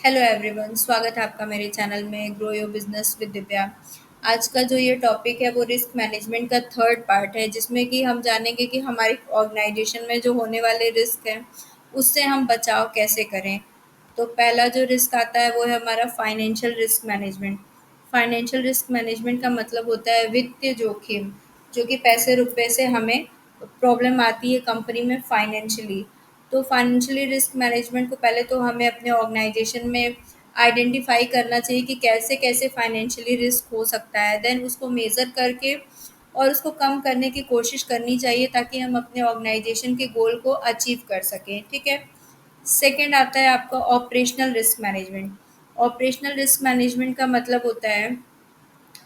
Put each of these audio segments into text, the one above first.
Hello everyone, स्वागत है आपका मेरे चैनल में grow your business with Divya. आज का जो ये टॉपिक है वो रिस्क मैनेजमेंट का थर्ड पार्ट है, जिसमें कि हम जानेंगे कि हमारी ऑर्गेनाइजेशन में जो होने वाले रिस्क हैं उससे हम बचाव कैसे करें। तो पहला जो रिस्क आता है वो है हमारा financial risk management. Financial risk management का मतलब होता है वित्तीय जोखिम, जो कि पैसे रुपए से हमें प्रॉब्लम आती है कंपनी में फाइनेंशियली। तो फाइनेंशियली रिस्क मैनेजमेंट को पहले तो हमें अपने ऑर्गेनाइजेशन में आइडेंटिफाई करना चाहिए कि कैसे कैसे फाइनेंशियली रिस्क हो सकता है, देन उसको मेज़र करके और उसको कम करने की कोशिश करनी चाहिए ताकि हम अपने ऑर्गेनाइजेशन के गोल को अचीव कर सकें। ठीक है। सेकंड आता है आपका operational risk management. Operational risk management का मतलब होता है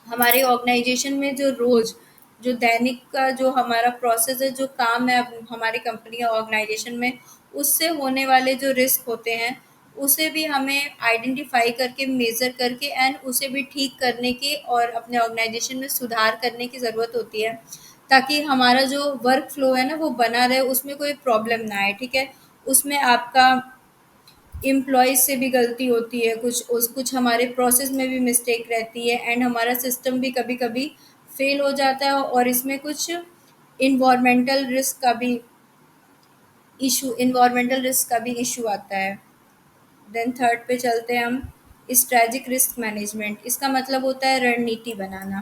हमारे ऑर्गेनाइजेशन में जो रोज जो दैनिक का जो हमारा प्रोसेस है, जो काम है हमारी कंपनी या ऑर्गेनाइजेशन में, उससे होने वाले जो रिस्क होते हैं उसे भी हमें आइडेंटिफाई करके मेज़र करके एंड उसे भी ठीक करने की और अपने ऑर्गेनाइजेशन में सुधार करने की ज़रूरत होती है, ताकि हमारा जो वर्क फ्लो है ना वो बना रहे, उसमें कोई प्रॉब्लम ना आए। ठीक है। उसमें आपका एम्प्लॉइज़ से भी गलती होती है, कुछ हमारे प्रोसेस में भी मिस्टेक रहती है एंड हमारा सिस्टम भी कभी-कभी फेल हो जाता है और इसमें कुछ एनवायरमेंटल रिस्क का भी इशू आता है। देन थर्ड पे चलते हैं हम, स्ट्रैटेजिक रिस्क मैनेजमेंट। इसका मतलब होता है रणनीति बनाना।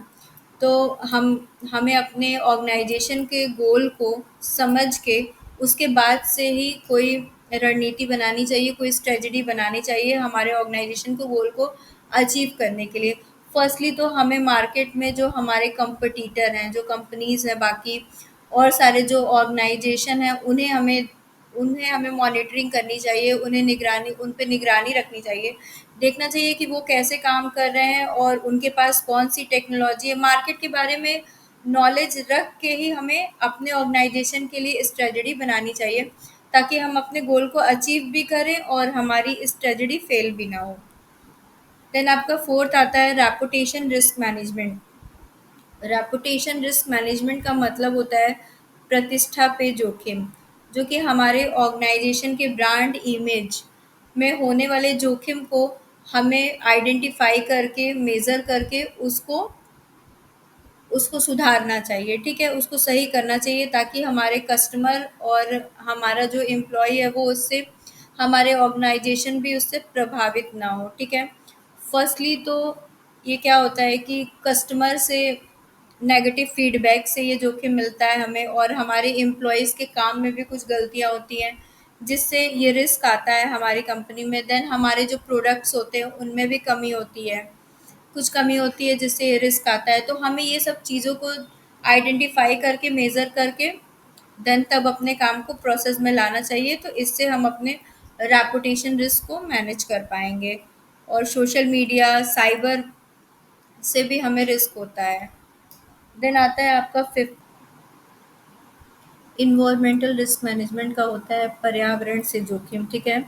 तो हम हमें अपने ऑर्गेनाइजेशन के गोल को समझ के उसके बाद से ही कोई रणनीति बनानी चाहिए, कोई स्ट्रेटजी बनानी चाहिए हमारे ऑर्गेनाइजेशन को गोल को अचीव करने के लिए। फर्स्टली तो हमें मार्केट में जो हमारे कंपटीटर हैं, जो कंपनीज़ हैं, बाकी और सारे जो ऑर्गेनाइजेशन हैं, उन्हें हमें मॉनिटरिंग करनी चाहिए, उन पे निगरानी रखनी चाहिए। देखना चाहिए कि वो कैसे काम कर रहे हैं और उनके पास कौन-सी टेक्नोलॉजी है। मार्केट के बारे में नॉलेज रख के ही हमें अपने ऑर्गेनाइजेशन के लिए स्ट्रेटजी बनानी चाहिए, ताकि हम अपने गोल को अचीव भी करें और हमारी स्ट्रेटजी फेल भी ना हो। देन आपका फोर्थ आता है reputation risk management. Reputation risk management का मतलब होता है प्रतिष्ठा पे जोखिम, जो कि हमारे ऑर्गेनाइजेशन के ब्रांड इमेज में होने वाले जोखिम को हमें आइडेंटिफाई करके मेज़र करके उसको उसको सुधारना चाहिए। ठीक है, उसको सही करना चाहिए ताकि हमारे कस्टमर और हमारा जो एम्प्लॉय है वो उससे, हमारे ऑर्गेनाइजेशन भी उससे प्रभावित ना हो। ठीक है। फर्स्टली तो ये क्या होता है कि कस्टमर से नेगेटिव फीडबैक से ये जोखिम मिलता है हमें, और हमारे एम्प्लॉयज़ के काम में भी कुछ गलतियाँ होती हैं जिससे ये रिस्क आता है हमारी कंपनी में। देन हमारे जो प्रोडक्ट्स होते हैं उनमें भी कुछ कमी होती है जिससे ये रिस्क आता है। तो हमें ये सब चीज़ों को आइडेंटिफाई करके मेज़र करके देन तब अपने काम को प्रोसेस में लाना चाहिए, तो इससे हम अपने रेपुटेशन रिस्क को मैनेज कर पाएंगे। और सोशल मीडिया, साइबर से भी हमें रिस्क होता है। देन आता है आपका फिफ्थ, इन्वायरमेंटल रिस्क मैनेजमेंट का होता है पर्यावरण से जोखिम। ठीक है।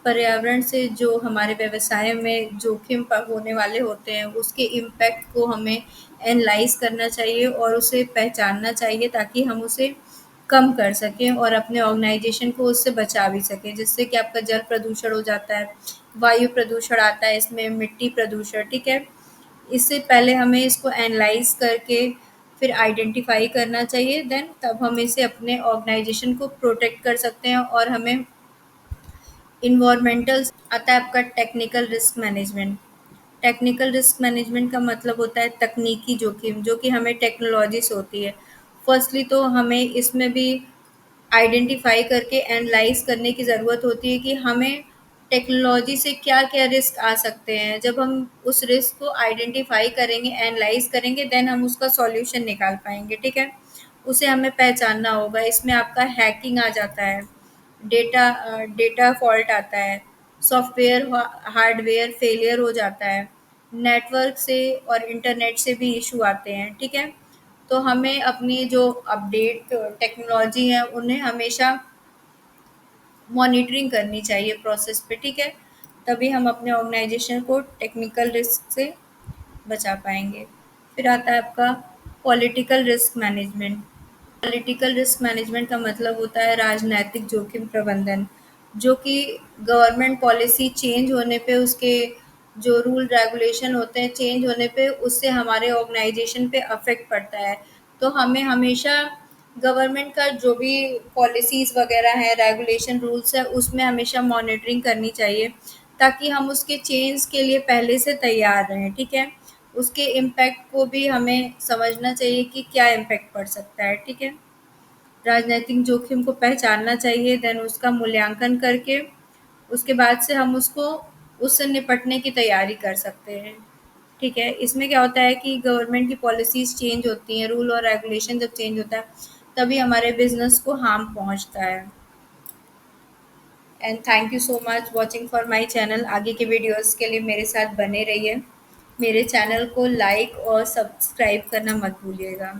पर्यावरण से जो हमारे व्यवसाय में जोखिम होने वाले होते हैं उसके इम्पैक्ट को हमें एनालाइज करना चाहिए और उसे पहचानना चाहिए, ताकि हम उसे कम कर सकें और अपने ऑर्गेनाइजेशन को उससे बचा भी सकें, जिससे कि आपका जल प्रदूषण हो जाता है, वायु प्रदूषण आता है, इसमें मिट्टी प्रदूषण। ठीक है। इससे पहले हमें इसको एनालाइज़ करके फिर आइडेंटिफ़ाई करना चाहिए, देन तब हम इसे अपने ऑर्गेनाइजेशन को प्रोटेक्ट कर सकते हैं। और हमें इन्वायरमेंटल आता है आपका technical risk management. Technical risk management का मतलब होता है तकनीकी जोखिम, जो कि हमें टेक्नोलॉजी से होती है। फर्स्टली तो हमें इसमें भी आइडेंटिफाई करके एनालाइज करने की ज़रूरत होती है कि हमें टेक्नोलॉजी से क्या-क्या रिस्क आ सकते हैं। जब हम उस रिस्क को आइडेंटिफाई करेंगे, एनालाइज करेंगे, देन हम उसका सॉल्यूशन निकाल पाएँगे। ठीक है? उसे हमें पहचानना होगा। इसमें आपका हैकिंग आ जाता है, डेटा फॉल्ट आता है, सॉफ्टवेयर हार्डवेयर फेलियर हो जाता है, नेटवर्क से और इंटरनेट से भी इशू आते हैं। ठीक है? तो हमें अपनी जो अपडेट टेक्नोलॉजी है उन्हें हमेशा मॉनिटरिंग करनी चाहिए प्रोसेस पे। ठीक है। तभी हम अपने ऑर्गेनाइजेशन को टेक्निकल रिस्क से बचा पाएंगे। फिर आता है आपका political risk management. Political risk management का मतलब होता है राजनैतिक जोखिम प्रबंधन। जो कि गवर्नमेंट पॉलिसी चेंज होने पे, उसके जो रूल रेगुलेशन होते हैं चेंज होने पे, उससे हमारे ऑर्गेनाइजेशन पे अफेक्ट पड़ता है। तो हमें हमेशा गवर्नमेंट का जो भी पॉलिसीज़ वगैरह है, रेगुलेशन, रूल्स है, उसमें हमेशा मॉनिटरिंग करनी चाहिए, ताकि हम उसके चेंज के लिए पहले से तैयार रहें, ठीक है? उसके इम्पैक्ट को भी हमें समझना चाहिए कि क्या इम्पैक्ट पड़ सकता है, ठीक है? राजनैतिक जोखिम को पहचानना चाहिए, देन उसका मूल्यांकन करके उसके बाद से हम उसको उससे निपटने की तैयारी कर सकते हैं, ठीक है? इसमें क्या होता है कि गवर्नमेंट की पॉलिसीज़ चेंज होती हैं, रूल और रेगुलेशन जब चेंज होता है, तभी हमारे बिज़नेस को हार्म पहुँचता है। And thank you so much watching for my channel. आगे के वीडियोज़ के लिए मेरे साथ बने रहिए। मेरे चैनल को लाइक और सब्सक्राइब करना मत भूलिएगा।